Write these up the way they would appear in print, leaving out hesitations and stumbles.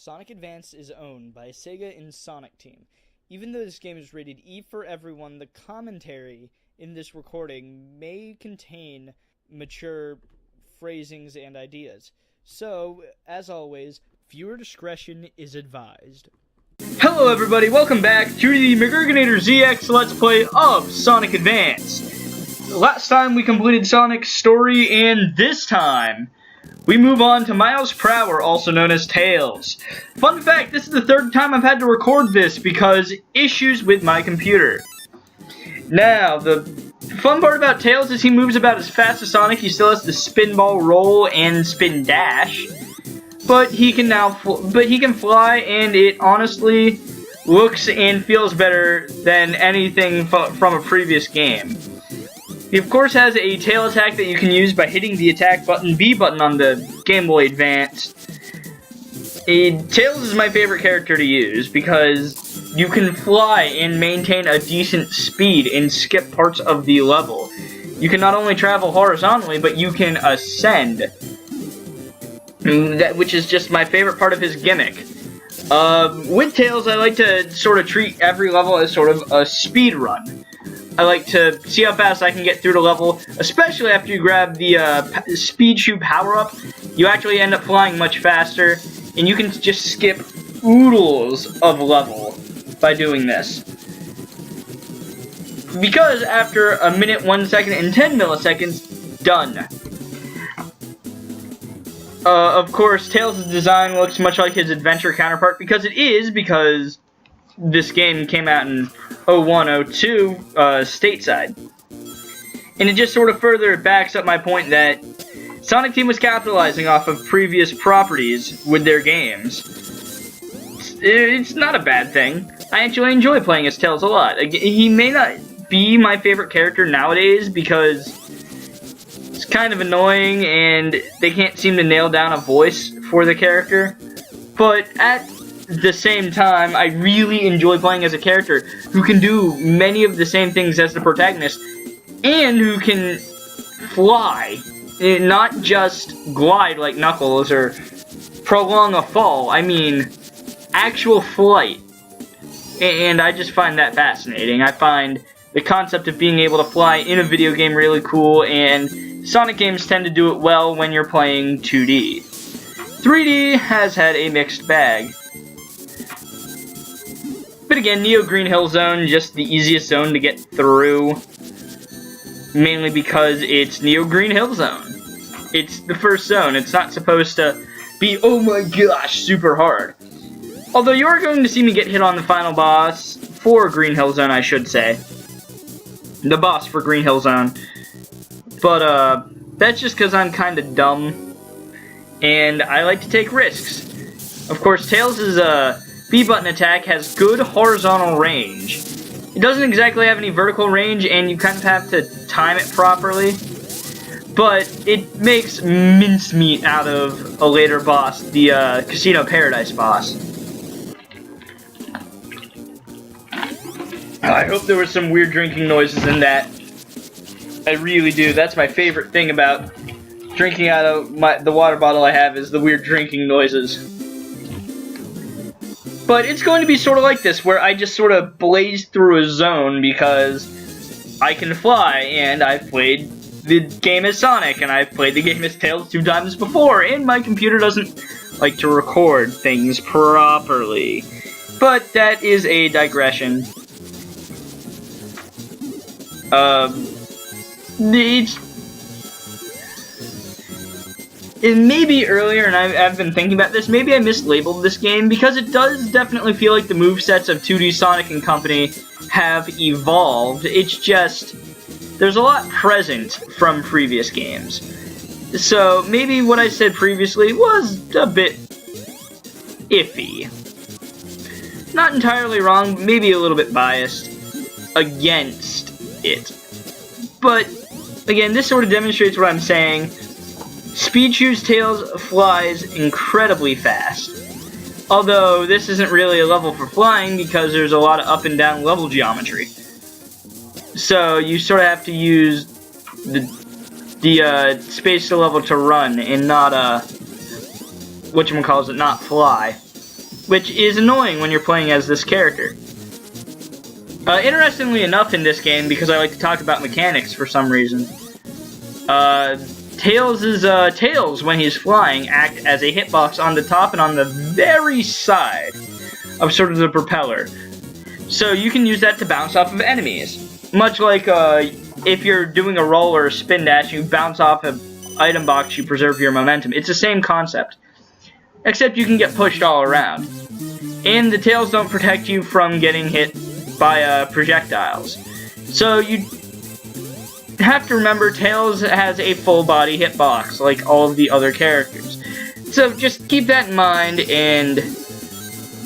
Sonic Advance is owned by SEGA and Sonic Team. Even though this game is rated E for everyone, the commentary in this recording may contain mature phrasings and ideas. So, as always, viewer discretion is advised. Hello everybody, welcome back to the McGurginator ZX Let's Play of Sonic Advance. Last time we completed Sonic's story, and this time we move on to Miles Prower, also known as Tails. Fun fact, this is the third time I've had to record this because issues with my computer. Now, the fun part about Tails is he moves about as fast as Sonic. He still has the spin ball roll and spin dash. But he can fly, and it honestly looks and feels better than anything from a previous game. He of course has a tail attack that you can use by hitting the attack button B button on the Game Boy Advance. Tails is my favorite character to use because you can fly and maintain a decent speed and skip parts of the level. You can not only travel horizontally, but you can ascend. Which is just my favorite part of his gimmick. With Tails, I like to sort of treat every level as sort of a speed run. I like to see how fast I can get through the level, especially after you grab the Speed Shoe power-up. You actually end up flying much faster, and you can just skip oodles of level by doing this. Because after a minute, 1 second, and 10 milliseconds, done. Of course, Tails' design looks much like his adventure counterpart, because this game came out in 01-02 stateside. And it just sort of further backs up my point that Sonic Team was capitalizing off of previous properties with their games. It's not a bad thing. I actually enjoy playing as Tails a lot. He may not be my favorite character nowadays because it's kind of annoying and they can't seem to nail down a voice for the character. But at the same time, I really enjoy playing as a character who can do many of the same things as the protagonist and who can fly, not just glide like Knuckles or prolong a fall. I mean, actual flight. And I just find that fascinating. I find the concept of being able to fly in a video game really cool, and Sonic games tend to do it well when you're playing 2D. 3D has had a mixed bag. But again, Neo Green Hill Zone, just the easiest zone to get through. Mainly because it's Neo Green Hill Zone. It's the first zone. It's not supposed to be, oh my gosh, super hard. Although you are going to see me get hit on the final boss for Green Hill Zone, I should say. The boss for Green Hill Zone. But, that's just because I'm kind of dumb. And I like to take risks. Of course, Tails' B-button attack has good horizontal range. It doesn't exactly have any vertical range, and you kind of have to time it properly. But it makes mincemeat out of a later boss, the Casino Paradise boss. I hope there were some weird drinking noises in that. I really do. That's my favorite thing about drinking out of the water bottle I have is the weird drinking noises. But it's going to be sort of like this, where I just sort of blaze through a zone because I can fly, and I've played the game as Sonic, and I've played the game as Tails 2 times before, and my computer doesn't like to record things properly. But that is a digression. And maybe earlier, and I've been thinking about this, maybe I mislabeled this game, because it does definitely feel like the movesets of 2D Sonic and Company have evolved. It's just, there's a lot present from previous games. So, maybe what I said previously was a bit iffy. Not entirely wrong, maybe a little bit biased against it. But, again, this sort of demonstrates what I'm saying. Speed Shoe's Tails flies incredibly fast. Although, this isn't really a level for flying because there's a lot of up and down level geometry. So, you sort of have to use the space to level to run and not, not fly. which is annoying when you're playing as this character. Interestingly enough in this game, because I like to talk about mechanics for some reason, tails, when he's flying, act as a hitbox on the top and on the very side of sort of the propeller. So you can use that to bounce off of enemies. Much like if you're doing a roll or a spin dash, you bounce off an item box, you preserve your momentum. It's the same concept, except you can get pushed all around. And the tails don't protect you from getting hit by projectiles. So you have to remember Tails has a full body hitbox like all of the other characters. So just keep that in mind, and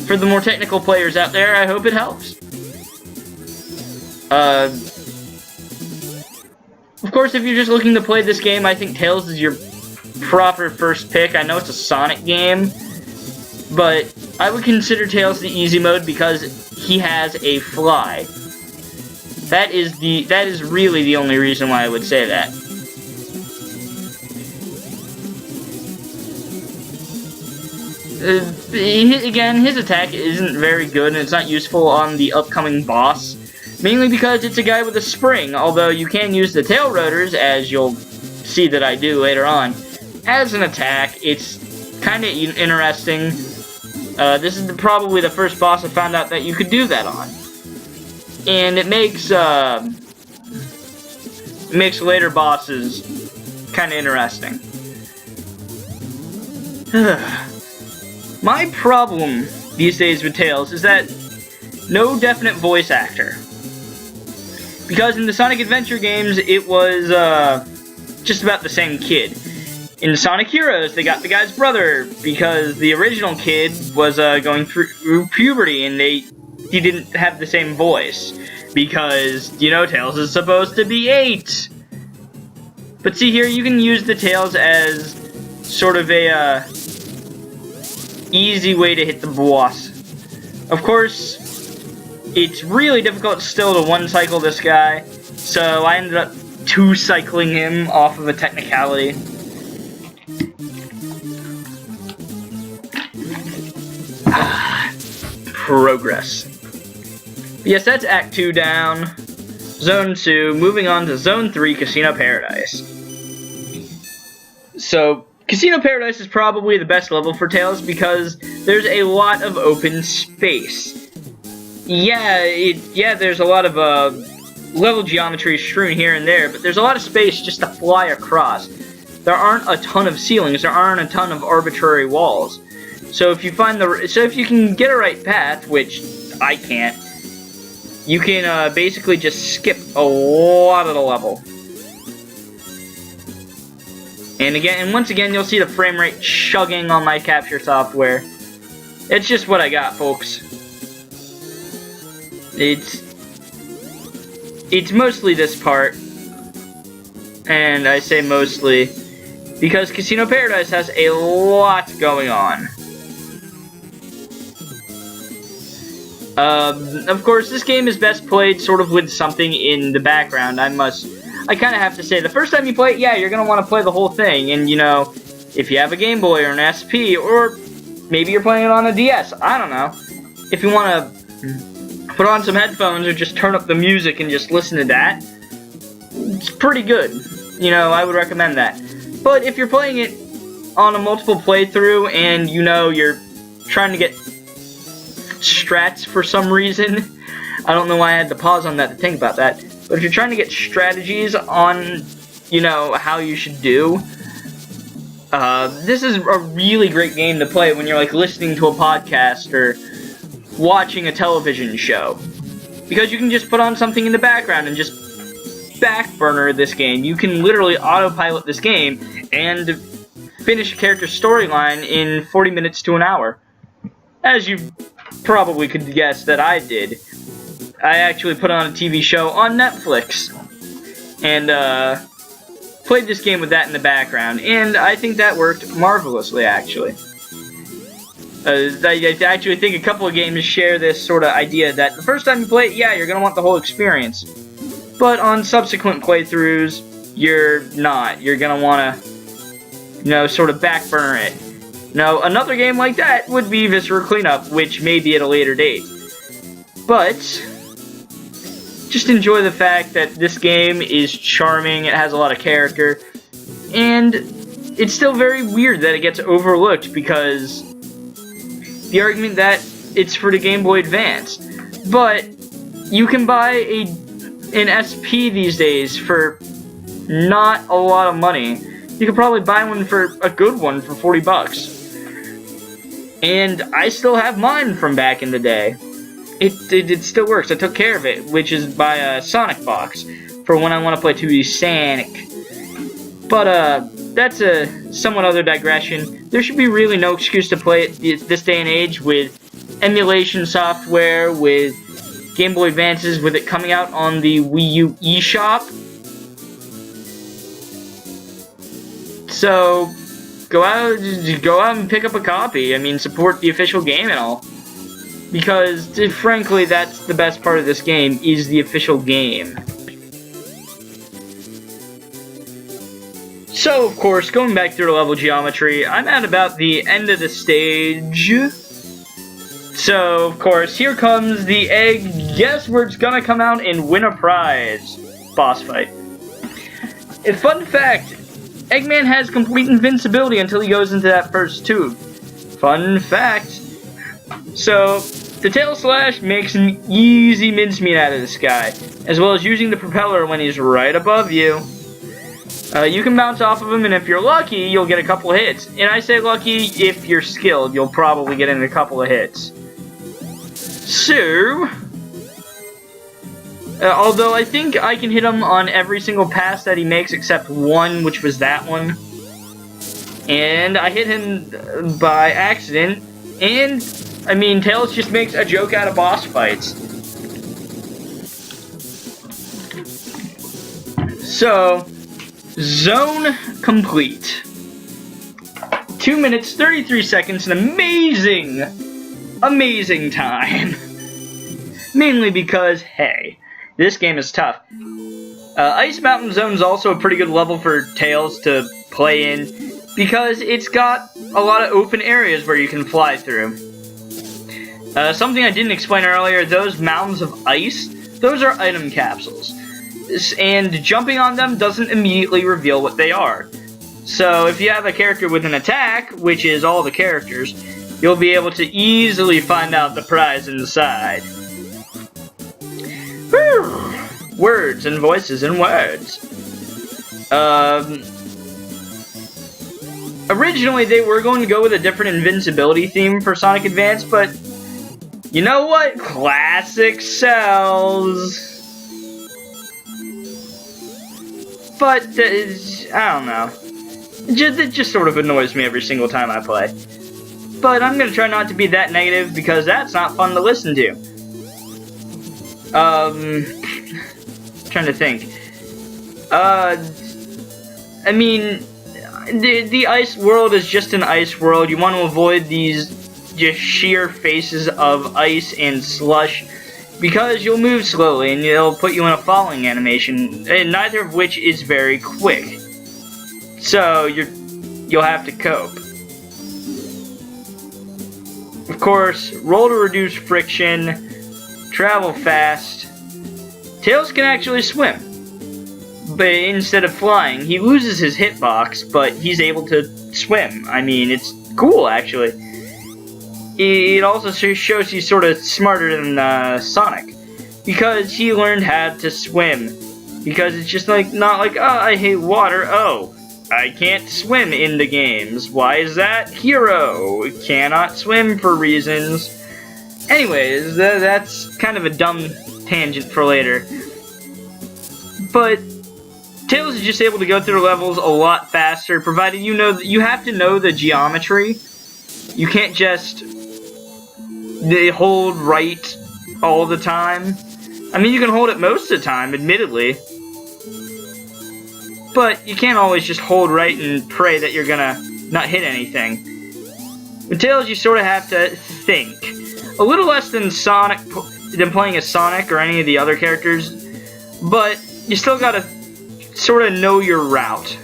for the more technical players out there, I hope it helps. Of course, if you're just looking to play this game, I think Tails is your proper first pick. I know it's a Sonic game, but I would consider Tails the easy mode because he has a fly. That is really the only reason why I would say that. Again, his attack isn't very good, and it's not useful on the upcoming boss, mainly because it's a guy with a spring, although you can use the tail rotors, as you'll see that I do later on, as an attack. It's kind of interesting. This is probably the first boss I found out that you could do that on. And it makes later bosses kind of interesting. My problem these days with Tails is that no definite voice actor. Because in the Sonic Adventure games, it was just about the same kid. In Sonic Heroes, they got the guy's brother, because the original kid was going through puberty, and he didn't have the same voice. Because, you know, Tails is supposed to be 8. But see here, you can use the Tails as sort of a easy way to hit the boss. Of course, it's really difficult still to one-cycle this guy, so I ended up two-cycling him off of a technicality. Progress. Yes, that's Act 2 down. Zone 2, moving on to Zone 3, Casino Paradise. So, Casino Paradise is probably the best level for Tails because there's a lot of open space. Yeah, there's a lot of level geometry strewn here and there, but there's a lot of space just to fly across. There aren't a ton of ceilings, there aren't a ton of arbitrary walls. So if you can get a right path, which I can't, you can basically just skip a lot of the level. And once again, you'll see the frame rate chugging on my capture software. It's just what I got, folks. It's mostly this part, and I say mostly because Casino Paradise has a lot going on. Of course, this game is best played sort of with something in the background. I kind of have to say, the first time you play it, yeah, you're going to want to play the whole thing. And, you know, if you have a Game Boy or an SP, or maybe you're playing it on a DS, I don't know. If you want to put on some headphones or just turn up the music and just listen to that, it's pretty good. You know, I would recommend that. But if you're playing it on a multiple playthrough and, you know, you're trying to get strats for some reason, I don't know why I had to pause on that to think about that, but if you're trying to get strategies on, you know, how you should do, this is a really great game to play when you're like listening to a podcast or watching a television show, because you can just put on something in the background and just backburner this game. You can literally autopilot this game and finish a character's storyline in 40 minutes to an hour, as you probably could guess that I did. I actually put on a TV show on Netflix and played this game with that in the background, and I think that worked marvelously, actually. I actually think a couple of games share this sort of idea that the first time you play it, yeah, you're going to want the whole experience. But on subsequent playthroughs, you're not. You're going to want to, you know, sort of backburner it. Now, another game like that would be Viscera Cleanup, which may be at a later date. But just enjoy the fact that this game is charming, it has a lot of character, and it's still very weird that it gets overlooked because the argument that it's for the Game Boy Advance. But you can buy an SP these days for not a lot of money. You could probably buy one for a good one for 40 bucks. And I still have mine from back in the day. It still works. I took care of it, which is by a Sonic box for when I want to play 2D Sonic. But that's a somewhat other digression. There should be really no excuse to play it this day and age with emulation software, with Game Boy Advances, with it coming out on the Wii U eShop. So go out and pick up a copy. I mean, support the official game and all. Because, frankly, that's the best part of this game, is the official game. So, of course, going back through the level geometry, I'm at about the end of the stage. So, of course, here comes the egg. Guess where it's gonna come out and win a prize. Boss fight. A fun fact, Eggman has complete invincibility until he goes into that first tube. Fun fact. So, the tail slash makes an easy mincemeat out of this guy, as well as using the propeller when he's right above you. You can bounce off of him, and if you're lucky, you'll get a couple of hits. And I say lucky, if you're skilled, you'll probably get in a couple of hits. So, although I think I can hit him on every single pass that he makes except one, which was that one. And I hit him by accident, and I mean, Tails just makes a joke out of boss fights. So, zone complete. 2 minutes, 33 seconds, an amazing time. Mainly because, hey, this game is tough. Ice Mountain Zone is also a pretty good level for Tails to play in, because it's got a lot of open areas where you can fly through. Something I didn't explain earlier, those mountains of ice, those are item capsules. And jumping on them doesn't immediately reveal what they are. So if you have a character with an attack, which is all the characters, you'll be able to easily find out the prize inside. Whew. Words and voices and words. Originally they were going to go with a different invincibility theme for Sonic Advance, but you know what? Classic sells. But, I don't know. It just sort of annoys me every single time I play. But I'm gonna try not to be that negative, because that's not fun to listen to. Trying to think. I mean, the ice world is just an ice world. You want to avoid these just sheer faces of ice and slush, because you'll move slowly and it'll put you in a falling animation, and neither of which is very quick. So you'll have to cope. Of course, roll to reduce friction, travel fast. Tails can actually swim, but instead of flying, he loses his hitbox, but he's able to swim. I mean, it's cool actually. It also shows he's sort of smarter than Sonic, because he learned how to swim. Because it's just like, not like, oh, I hate water, oh, I can't swim in the games. Why is that? Hero cannot swim for reasons. Anyways, that's kind of a dumb tangent for later. But Tails is just able to go through levels a lot faster, provided you know that you have to know the geometry. You can't just hold right all the time. I mean, you can hold it most of the time, admittedly. But you can't always just hold right and pray that you're gonna not hit anything. With Tails, you sort of have to think. A little less than playing as Sonic or any of the other characters, but you still gotta sort of know your route.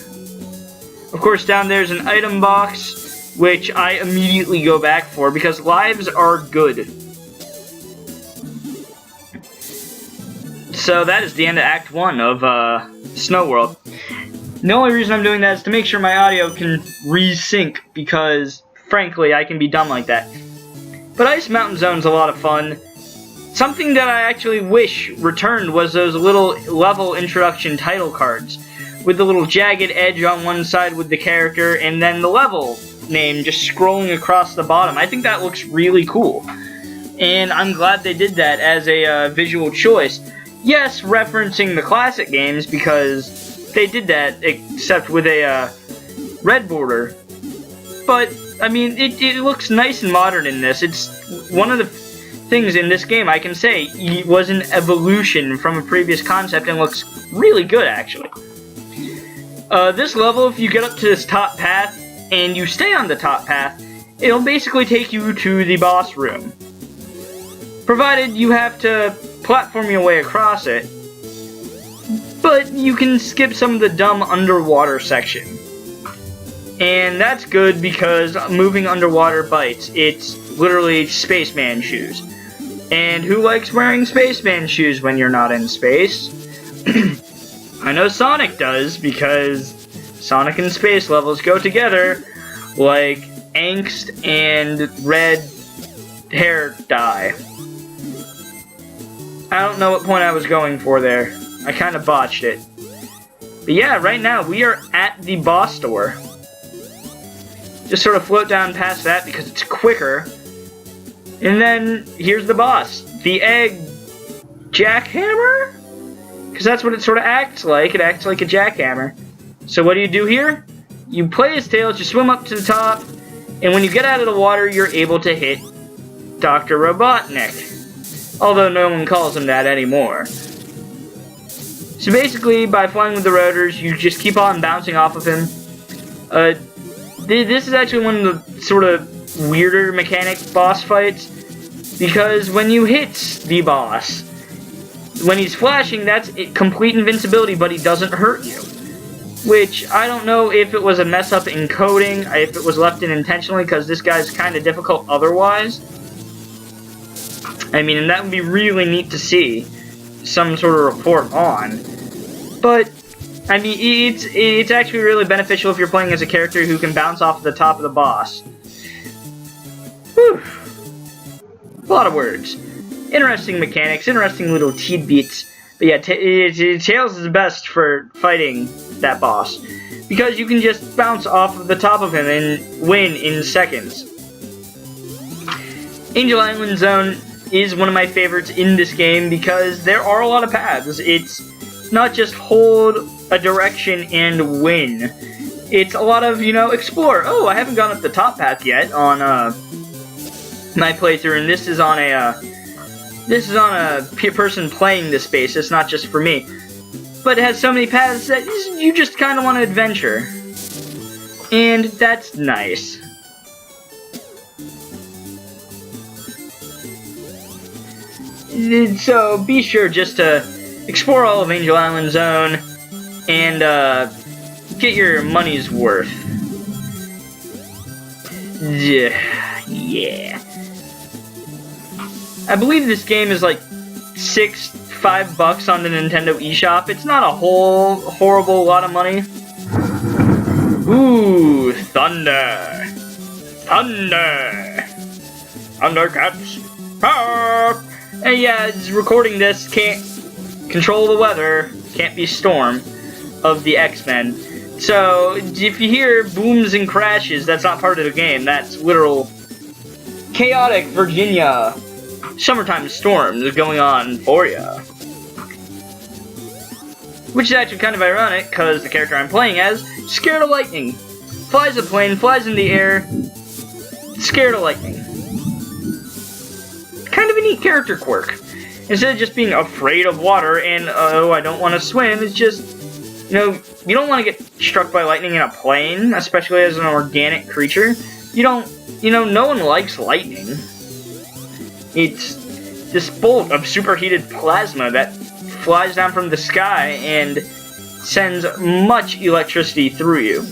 Of course, down there's an item box. which I immediately go back for because lives are good. So that is the end of Act 1 of Snow World. The only reason I'm doing that is to make sure my audio can resync because, frankly, I can be dumb like that. But Ice Mountain Zone's a lot of fun. Something that I actually wish returned was those little level introduction title cards with the little jagged edge on one side with the character and then the level name just scrolling across the bottom. I think that looks really cool. And I'm glad they did that as a visual choice. Yes, referencing the classic games because they did that except with a red border. But, I mean, it looks nice and modern in this. It's one of the things in this game I can say was an evolution from a previous concept and looks really good, actually. This level, if you get up to this top path and you stay on the top path, it'll basically take you to the boss room. Provided you have to platform your way across it, but you can skip some of the dumb underwater section. And that's good because moving underwater bites. It's literally spaceman shoes. And who likes wearing spaceman shoes when you're not in space? I know Sonic does because Sonic and space levels go together like angst and red hair dye. I don't know what point I was going for there. I kind of botched it. But yeah, right now we are at the boss door. Just sort of float down past that because it's quicker. And then here's the boss. The egg jackhammer? Because that's what it sort of acts like. It acts like a jackhammer. So what do you do here? You play his tails, you swim up to the top, and when you get out of the water, you're able to hit Dr. Robotnik. Although no one calls him that anymore. So basically, by flying with the rotors, you just keep on bouncing off of him. This is actually one of the sort of weirder mechanic boss fights, because when you hit the boss, when he's flashing, that's complete invincibility, but he doesn't hurt you. Which, I don't know if it was a mess up in coding, if it was left in intentionally, because this guy's kind of difficult otherwise. I mean, and that would be really neat to see some sort of report on. But, I mean, it's actually really beneficial if you're playing as a character who can bounce off the top of the boss. Whew. A lot of words. Interesting mechanics, interesting little tidbits. But yeah, Tails is the best for fighting that boss. Because you can just bounce off of the top of him and win in seconds. Angel Island Zone is one of my favorites in this game because there are a lot of paths. It's not just hold a direction and win. It's a lot of, you know, explore. Oh, I haven't gone up the top path yet on my playthrough, and this is on a person playing this space. It's not just for me. But it has so many paths that you just kind of want to adventure. And that's nice. So be sure just to explore all of Angel Island Zone and get your money's worth. Yeah. I believe this game is like $5 on the Nintendo eShop. It's not a whole horrible lot of money. Ooh, thunder. Thundercats. Power. And yeah, recording this, can't control the weather, can't be storm of the X-Men. So, if you hear booms and crashes, that's not part of the game, that's literal chaotic Virginia summertime storms going on for ya. Which is actually kind of ironic, because the character I'm playing as, scared of lightning. Flies a plane, flies in the air, scared of lightning. Kind of a neat character quirk. Instead of just being afraid of water and, oh, I don't want to swim, it's just, you know, you don't want to get struck by lightning in a plane, especially as an organic creature. You don't, you know, no one likes lightning. It's this bolt of superheated plasma that flies down from the sky and sends much electricity through you.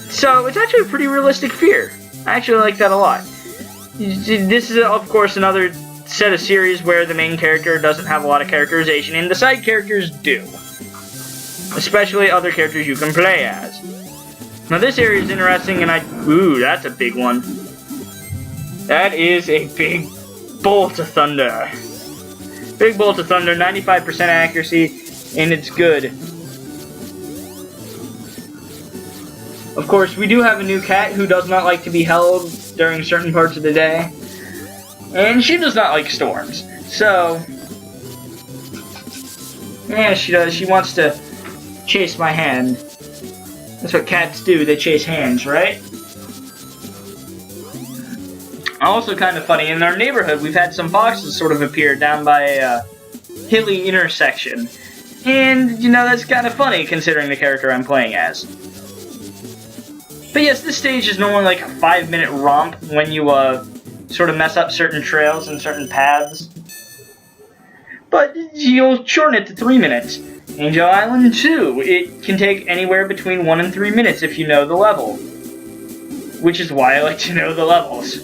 So it's actually a pretty realistic fear. I actually like that a lot. This is, of course, another set of series where the main character doesn't have a lot of characterization, and the side characters do. Especially other characters you can play as. Now this area is interesting, and ooh, that's a big one. That is a big bolt of thunder. Big bolt of thunder, 95% accuracy, and it's good. Of course, we do have a new cat who does not like to be held during certain parts of the day. And she does not like storms. So, yeah, she does. She wants to chase my hand. That's what cats do. They chase hands, right? Also kind of funny, in our neighborhood, we've had some foxes sort of appear down by a hilly intersection. And, you know, that's kind of funny considering the character I'm playing as. But yes, this stage is normally like a 5-minute romp when you sort of mess up certain trails and certain paths. But you'll shorten it to 3 minutes. Angel Island 2, it can take anywhere between 1 and 3 minutes if you know the level. Which is why I like to know the levels.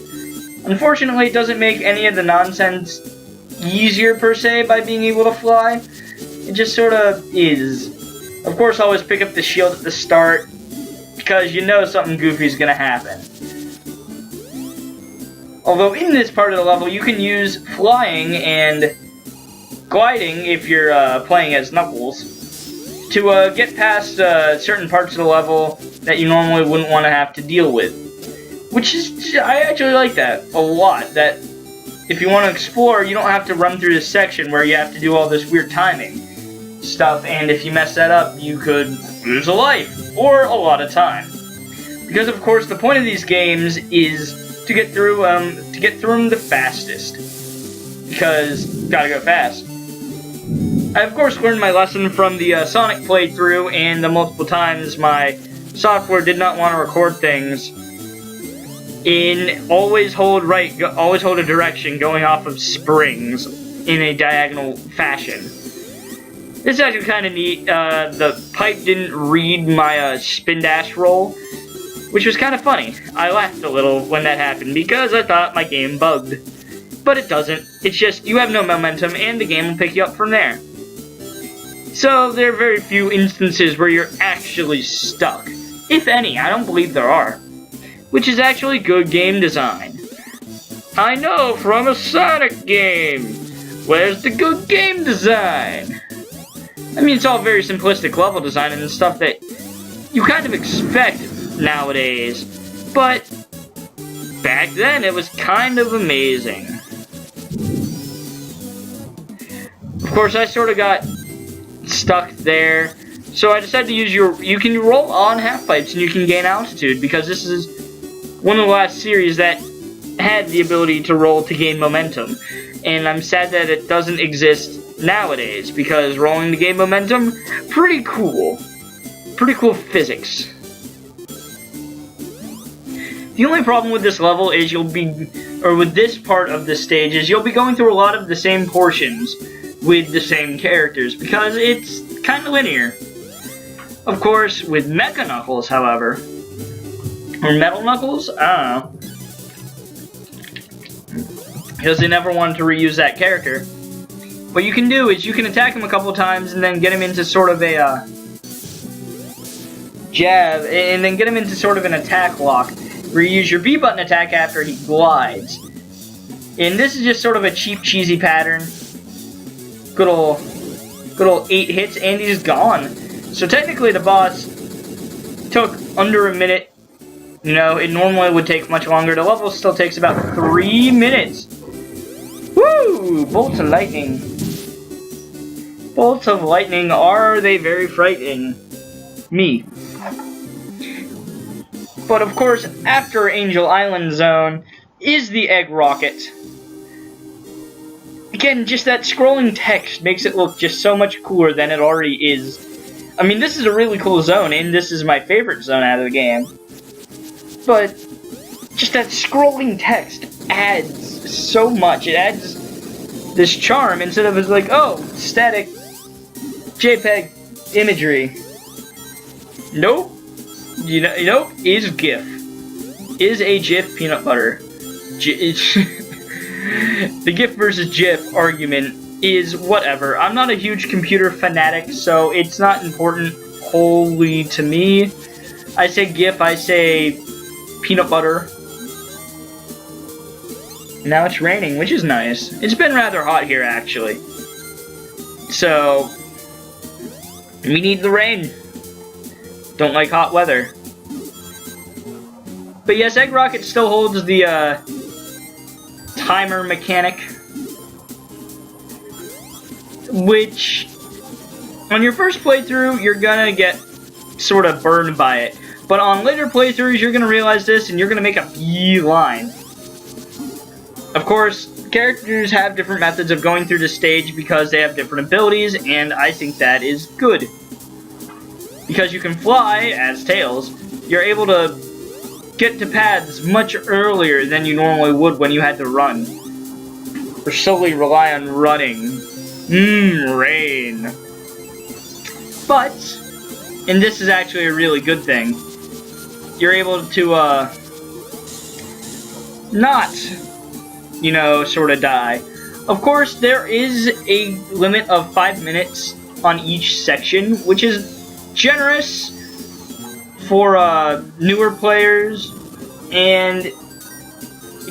Unfortunately, it doesn't make any of the nonsense easier per se by being able to fly. It just sort of is. Of course, always pick up the shield at the start, because you know something goofy is going to happen. Although in this part of the level you can use flying and gliding if you're playing as Knuckles to get past certain parts of the level that you normally wouldn't want to have to deal with. Which is, I actually like that a lot, that if you want to explore you don't have to run through this section where you have to do all this weird timing stuff, and if you mess that up you could lose a life or a lot of time. Because of course the point of these games is to get through them the fastest. Because gotta go fast. I of course learned my lesson from the Sonic playthrough and the multiple times my software did not want to record things in always hold a direction going off of springs in a diagonal fashion. This is actually kind of neat. The pipe didn't read my spin dash roll, which was kind of funny. I laughed a little when that happened because I thought my game bugged. But it doesn't. It's just you have no momentum and the game will pick you up from there. So there are very few instances where you're actually stuck. If any, I don't believe there are. Which is actually good game design. I know from a Sonic game. Where's the good game design? I mean, it's all very simplistic level design and stuff that you kind of expect nowadays. But back then, it was kind of amazing. Of course, I sort of got stuck there. So I decided to use you can roll on half pipes and you can gain altitude, because this is one of the last series that had the ability to roll to gain momentum. And I'm sad that it doesn't exist nowadays, because rolling to gain momentum, pretty cool. Pretty cool physics. The only problem with this level is with this part of the stage, is you'll be going through a lot of the same portions with the same characters, because it's kind of linear. Of course, with Mecha Knuckles, however, or Metal Knuckles, I don't know, because they never wanted to reuse that character. What you can do is you can attack him a couple times and then get him into sort of a jab, and then get him into sort of an attack lock, where you use your B button attack after he glides. And this is just sort of a cheap, cheesy pattern. Good old 8 hits and he's gone. So technically the boss took under a minute. You know, it normally would take much longer. The level still takes about 3 minutes. Woo! Bolts of lightning. Bolts of lightning, are they very frightening? Me. But of course, after Angel Island Zone is the Egg Rocket. Again, just that scrolling text makes it look just so much cooler than it already is. I mean, this is a really cool zone, and this is my favorite zone out of the game. But just that scrolling text adds so much. It adds this charm instead of it's like, oh, static JPEG imagery. Nope. is GIF. Is a GIF peanut butter. The GIF versus GIF argument is whatever. I'm not a huge computer fanatic, so it's not important wholly to me. I say GIF, I say peanut butter. Now it's raining, which is nice. It's been rather hot here, actually. So, we need the rain. Don't like hot weather. But yes, Egg Rocket still holds the timer mechanic, which on your first playthrough you're gonna get sort of burned by it, but on later playthroughs you're gonna realize this and you're gonna make a beeline. Of course, characters have different methods of going through the stage because they have different abilities, and I think that is good. Because you can fly as Tails, you're able to get to paths much earlier than you normally would when you had to run. Or solely rely on running. Rain. But, and this is actually a really good thing, you're able to, not, you know, sort of die. Of course, there is a limit of 5 minutes on each section, which is generous for newer players, and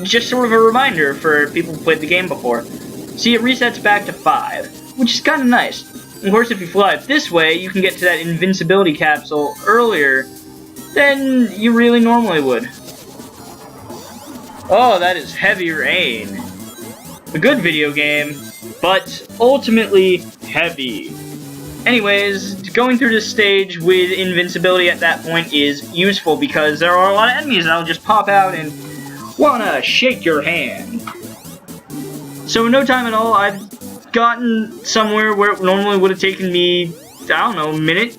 just sort of a reminder for people who played the game before. See, it resets back to 5, which is kind of nice. Of course, if you fly it this way, you can get to that invincibility capsule earlier than you really normally would. Oh, that is heavy rain. A good video game, but ultimately heavy. Anyways, going through this stage with invincibility at that point is useful because there are a lot of enemies that'll just pop out and wanna shake your hand. So in no time at all, I've gotten somewhere where it normally would have taken me, I don't know, a minute.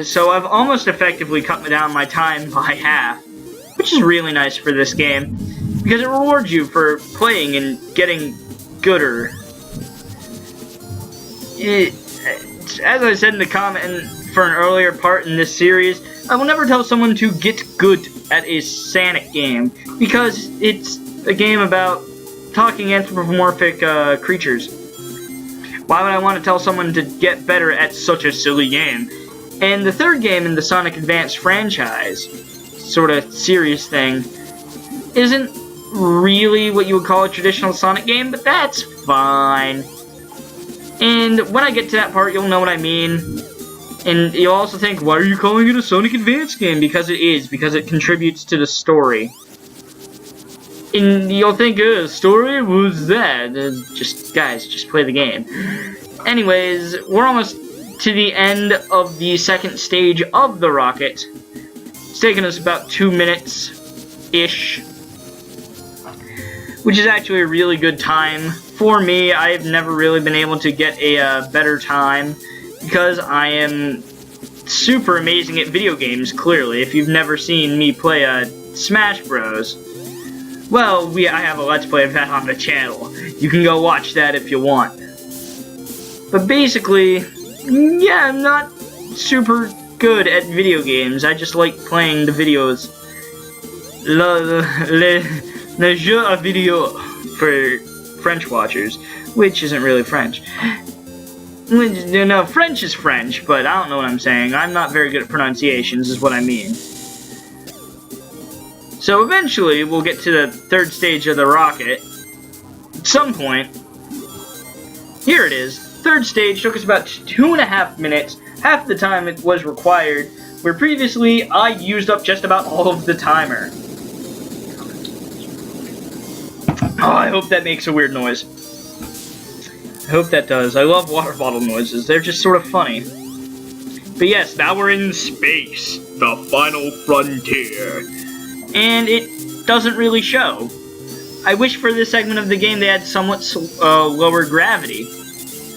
So I've almost effectively cut down my time by half, which is really nice for this game, because it rewards you for playing and getting gooder. As I said in the comment for an earlier part in this series, I will never tell someone to get good at a Sonic game, because it's a game about talking anthropomorphic creatures. Why would I want to tell someone to get better at such a silly game? And the third game in the Sonic Advance franchise, sort of serious thing, isn't really what you would call a traditional Sonic game, but that's fine. And when I get to that part, you'll know what I mean. And you'll also think, why are you calling it a Sonic Advance game? Because it is, because it contributes to the story. And you'll think, story? What's that? Guys, just play the game. Anyways, we're almost to the end of the second stage of the rocket. It's taken us about 2 minutes-ish, which is actually a really good time. For me, I've never really been able to get a better time, because I am super amazing at video games, clearly. If you've never seen me play Smash Bros. Well, I have a Let's Play of that on the channel. You can go watch that if you want. But basically, yeah, I'm not super good at video games. I just like playing the videos. Le jeu à vidéo for French watchers, which isn't really French. No, French is French, but I don't know what I'm saying. I'm not very good at pronunciations, is what I mean. So eventually, we'll get to the third stage of the rocket. At some point. Here it is. Third stage took us about 2.5 minutes, half the time it was required, where previously I used up just about all of the timer. Oh, I hope that makes a weird noise. I hope that does. I love water bottle noises. They're just sort of funny. But yes, now we're in space. The final frontier. And it doesn't really show. I wish for this segment of the game they had somewhat lower gravity.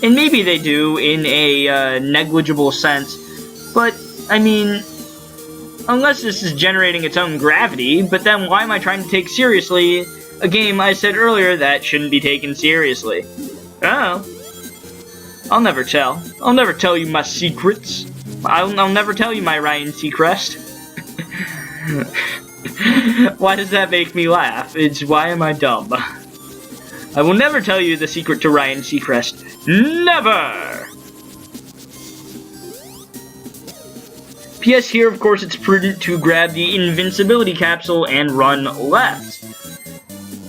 And maybe they do in a negligible sense. But, I mean, unless this is generating its own gravity, but then why am I trying to take seriously a game I said earlier that shouldn't be taken seriously? Oh. I'll never tell. I'll never tell you my secrets. I'll never tell you my Ryan Seacrest. Why does that make me laugh? Why am I dumb? I will never tell you the secret to Ryan Seacrest. Never! P.S. here, of course, it's prudent to grab the invincibility capsule and run left.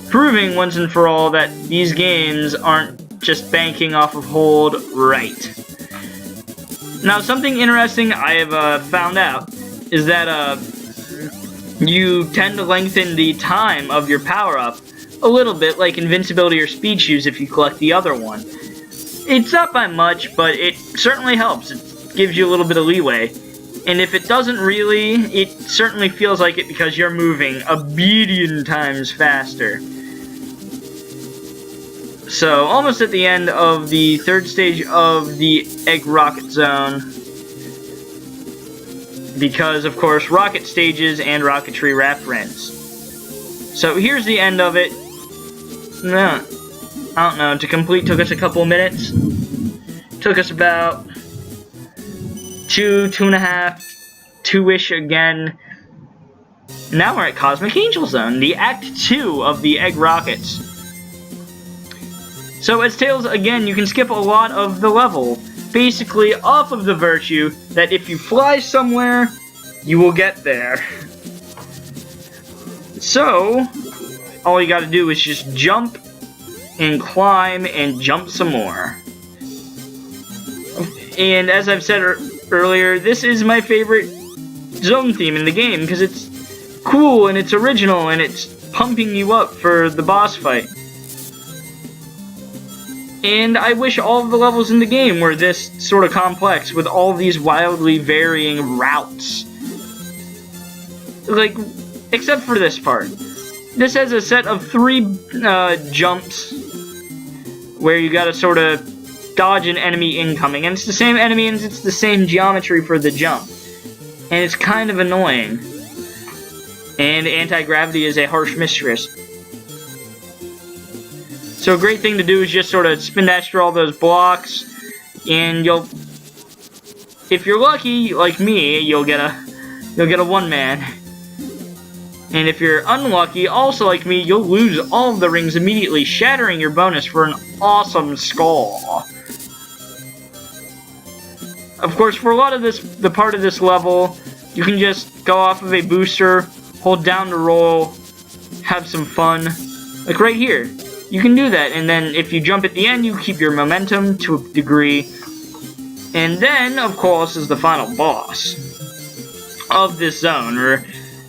Proving once and for all that these games aren't just banking off of hold right. Now, something interesting I have found out is that you tend to lengthen the time of your power-up a little bit, like invincibility or speed shoes if you collect the other one. It's not by much, but it certainly helps. It gives you a little bit of leeway. And if it doesn't really, it certainly feels like it because you're moving a billion times faster. So, almost at the end of the third stage of the Egg Rocket Zone. Because, of course, rocket stages and rocketry reference. So, here's the end of it. No, I don't know, to complete took us a couple of minutes. Took us about 2.5, 2-ish again. Now we're at Cosmic Angel Zone, the Act 2 of the Egg Rockets. So as Tails, again, you can skip a lot of the level, basically off of the virtue that if you fly somewhere, you will get there. So, all you gotta do is just jump and climb and jump some more. And as I've said earlier, this is my favorite zone theme in the game because it's cool and it's original and it's pumping you up for the boss fight. And I wish all of the levels in the game were this sort of complex with all these wildly varying routes. Like, except for this part. This has a set of 3 jumps where you gotta sort of dodge an enemy incoming, and it's the same enemy and it's the same geometry for the jump. And it's kind of annoying. And anti-gravity is a harsh mistress. So a great thing to do is just sort of spin dash through all those blocks, and you'll, if you're lucky, like me, you'll get a one-man. And if you're unlucky, also like me, you'll lose all of the rings immediately, shattering your bonus for an awesome skull. Of course, for a lot of the part of this level, you can just go off of a booster, hold down to roll, have some fun. Like right here. You can do that, and then if you jump at the end, you keep your momentum to a degree. And then, of course, is the final boss of this zone, or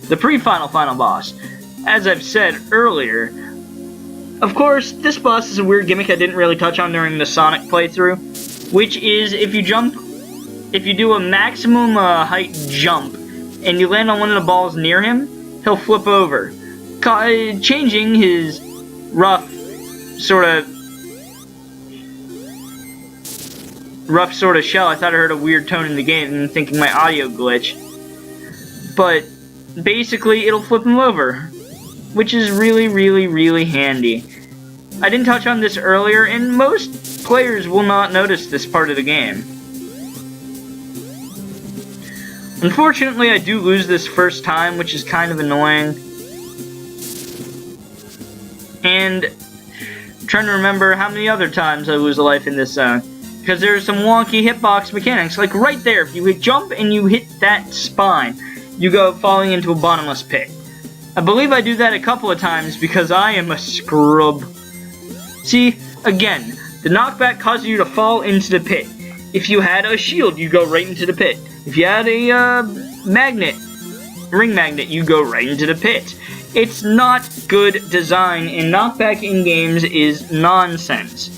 the pre-final final boss. As I've said earlier, of course, this boss is a weird gimmick I didn't really touch on during the Sonic playthrough, which is if you do a maximum height jump, and you land on one of the balls near him, he'll flip over, changing his rough sort of shell. I thought I heard a weird tone in the game and thinking my audio glitched. But basically it'll flip him over, which is really, really, really handy. I didn't touch on this earlier, and most players will not notice this part of the game. Unfortunately, I do lose this first time, which is kind of annoying. And I'm trying to remember how many other times I lose a life in this zone. Because there's some wonky hitbox mechanics. Like right there, if you hit jump and you hit that spine, you go falling into a bottomless pit. I believe I do that a couple of times because I am a scrub. See, again, the knockback causes you to fall into the pit. If you had a shield, you go right into the pit. If you had a ring magnet, you go right into the pit. It's not good design, and knockback in games is nonsense.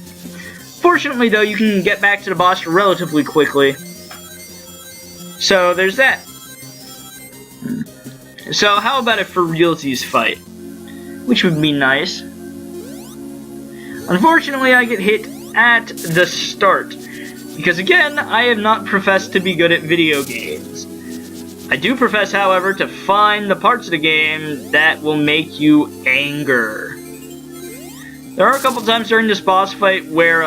Fortunately, though, you can get back to the boss relatively quickly. So, there's that. So, how about a for realsies fight? Which would be nice. Unfortunately, I get hit at the start. Because again, I have not professed to be good at video games. I do profess, however, to find the parts of the game that will make you anger. There are a couple times during this boss fight where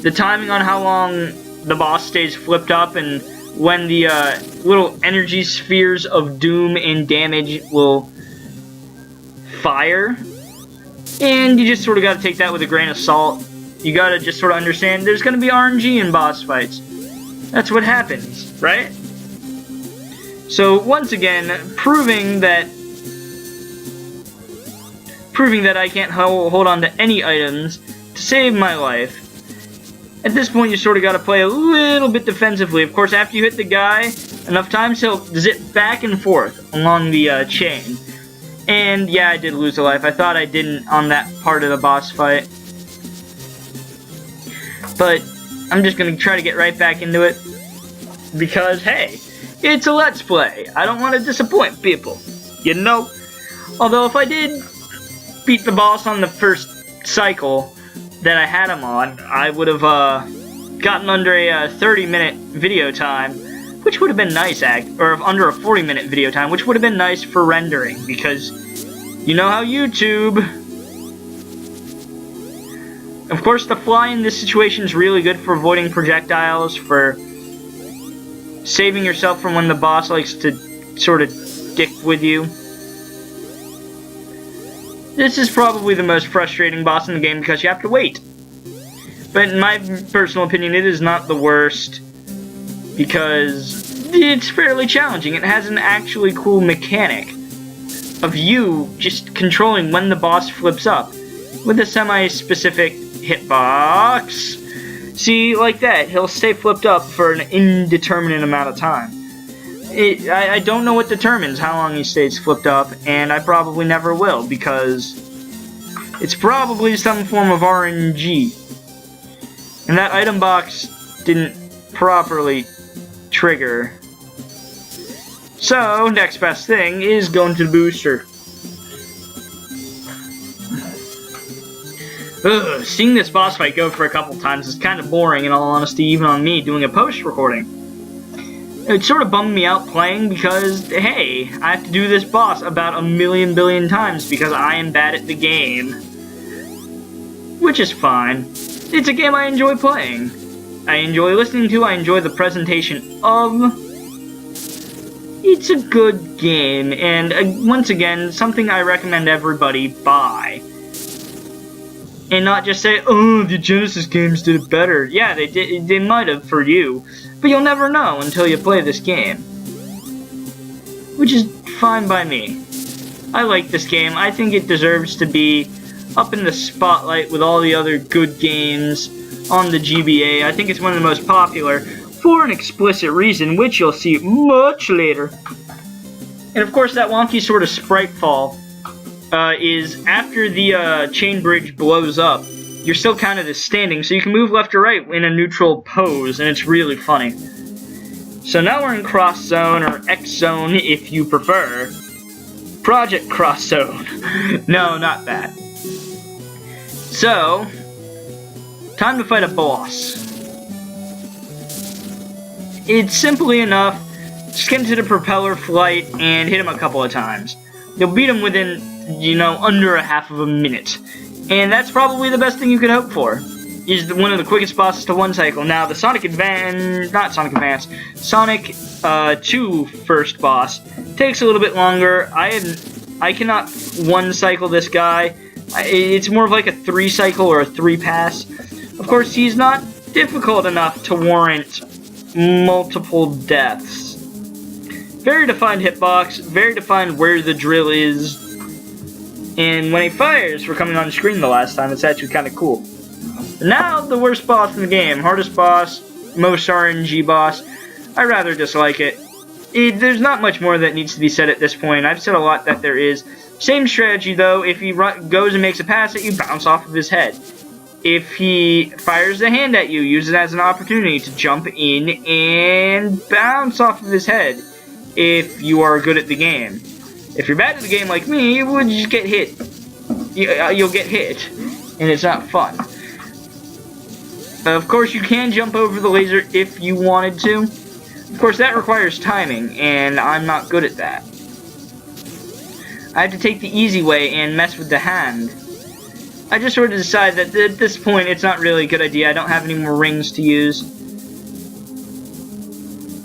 the timing on how long the boss stays flipped up and when the little energy spheres of doom and damage will fire. And you just sort of got to take that with a grain of salt. You got to just sort of understand there's going to be RNG in boss fights. That's what happens, right? So once again, proving that I can't hold on to any items to save my life. At this point, you sort of got to play a little bit defensively. Of course, after you hit the guy enough times, he'll zip back and forth along the chain. And yeah, I did lose a life. I thought I didn't on that part of the boss fight. But I'm just going to try to get right back into it. Because, hey, it's a Let's Play. I don't want to disappoint people, you know? Although if I did beat the boss on the first cycle that I had him on, I would have gotten under a 30-minute video time, which would have been nice, or under a 40-minute video time, which would have been nice for rendering, because you know how YouTube... Of course, the fly in this situation is really good for avoiding projectiles, for saving yourself from when the boss likes to sort of dick with you. This is probably the most frustrating boss in the game because you have to wait. But in my personal opinion, it is not the worst because it's fairly challenging. It has an actually cool mechanic of you just controlling when the boss flips up with a semi-specific hitbox. See, like that, he'll stay flipped up for an indeterminate amount of time. I don't know what determines how long he stays flipped up, and I probably never will, because it's probably some form of RNG. And that item box didn't properly trigger. So, next best thing is going to the booster. Ugh, seeing this boss fight go for a couple times is kind of boring, in all honesty, even on me doing a post-recording. It sort of bummed me out playing because, hey, I have to do this boss about a million billion times because I am bad at the game. Which is fine. It's a game I enjoy playing. I enjoy listening to, I enjoy the presentation of. It's a good game, and once again, something I recommend everybody buy. And not just say, oh, the Genesis games did it better. Yeah, they might have for you. But you'll never know until you play this game. Which is fine by me. I like this game. I think it deserves to be up in the spotlight with all the other good games on the GBA. I think it's one of the most popular for an explicit reason, which you'll see much later. And of course, that wonky sort of sprite fall is after the chain bridge blows up, you're still kind of just standing, so you can move left or right in a neutral pose, and it's really funny. So now we're in Cross Zone, or X Zone if you prefer. Project Cross Zone. No, not that. So, time to fight a boss. It's simply enough, just get into the propeller flight and hit him a couple of times. You'll beat him within, you know, under a half of a minute. And that's probably the best thing you could hope for. Is one of the quickest bosses to one cycle. Now, the Sonic 2 first boss takes a little bit longer. I cannot one cycle this guy. It's more of like a 3 cycle or a 3 pass. Of course, he's not difficult enough to warrant multiple deaths. Very defined hitbox, very defined where the drill is. And when he fires for coming on screen the last time, it's actually kind of cool. Now, the worst boss in the game. Hardest boss, most RNG boss. I rather dislike it. There's not much more that needs to be said at this point. I've said a lot that there is. Same strategy, though. If he goes and makes a pass at you, bounce off of his head. If he fires the hand at you, use it as an opportunity to jump in and bounce off of his head. If you are good at the game. If you're bad at the game like me, you would just get hit. You'll get hit, and it's not fun. Of course, you can jump over the laser if you wanted to. Of course, that requires timing, and I'm not good at that. I have to take the easy way and mess with the hand. I just sort of decided that at this point, it's not really a good idea. I don't have any more rings to use.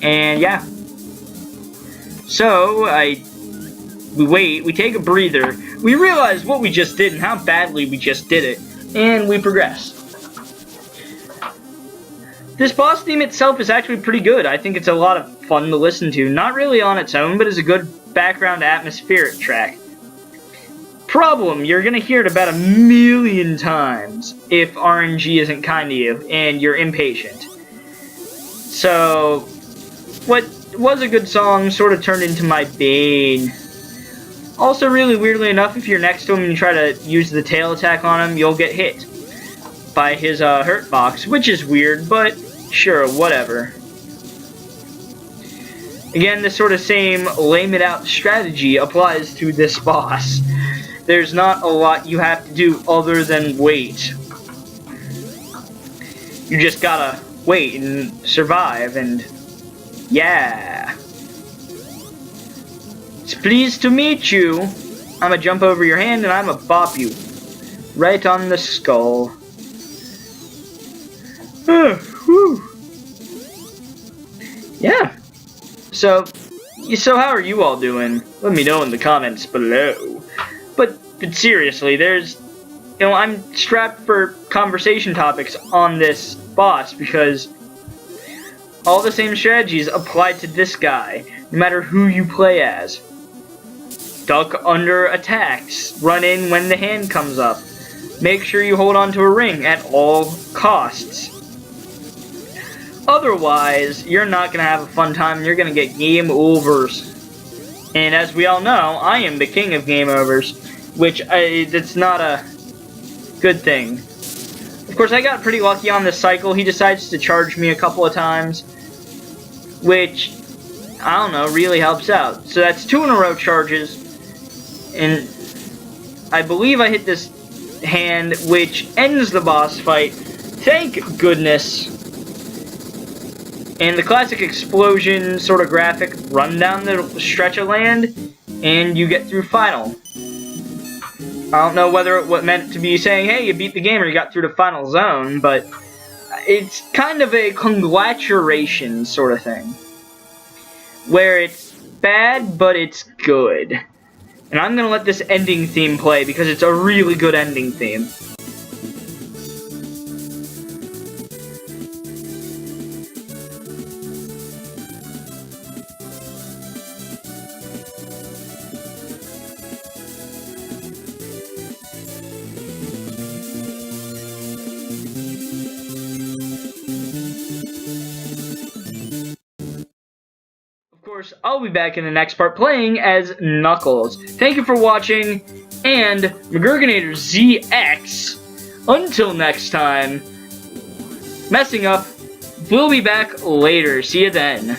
And yeah. So, we wait, we take a breather, we realize what we just did and how badly we just did it, and we progress. This boss theme itself is actually pretty good. I think it's a lot of fun to listen to. Not really on its own, but as a good background atmospheric track. Problem, you're gonna hear it about 1,000,000 times if RNG isn't kind to you and you're impatient. So, what was a good song sort of turned into my bane. Also, really weirdly enough, if you're next to him and you try to use the tail attack on him, you'll get hit by his hurt box, which is weird, but sure, whatever. Again, this sort of same lame it out strategy applies to this boss. There's not a lot you have to do other than wait. You just gotta wait and survive, and yeah. It's pleased to meet you. I'ma jump over your hand and I'ma bop you right on the skull. Whew. Yeah. So how are you all doing? Let me know in the comments below. But seriously, I'm strapped for conversation topics on this boss because all the same strategies apply to this guy, no matter who you play as. Duck under attacks, run in when the hand comes up. Make sure you hold on to a ring at all costs. Otherwise, you're not going to have a fun time, you're going to get game overs. And as we all know, I am the king of game overs, which it's not a good thing. Of course, I got pretty lucky on this cycle. He decides to charge me a couple of times, which, I don't know, really helps out. So that's 2 in a row charges, and I believe I hit this hand, which ends the boss fight. Thank goodness. And the classic explosion sort of graphic, run down the stretch of land, and you get through final. I don't know whether it meant to be saying, hey, you beat the game or you got through the final zone, but it's kind of a congratulations sort of thing. Where it's bad, but it's good. And I'm going to let this ending theme play because it's a really good ending theme. Of course, I'll be back in the next part playing as Knuckles. Thank you for watching, and McGurginator ZX. Until next time, messing up. We'll be back later. See you then.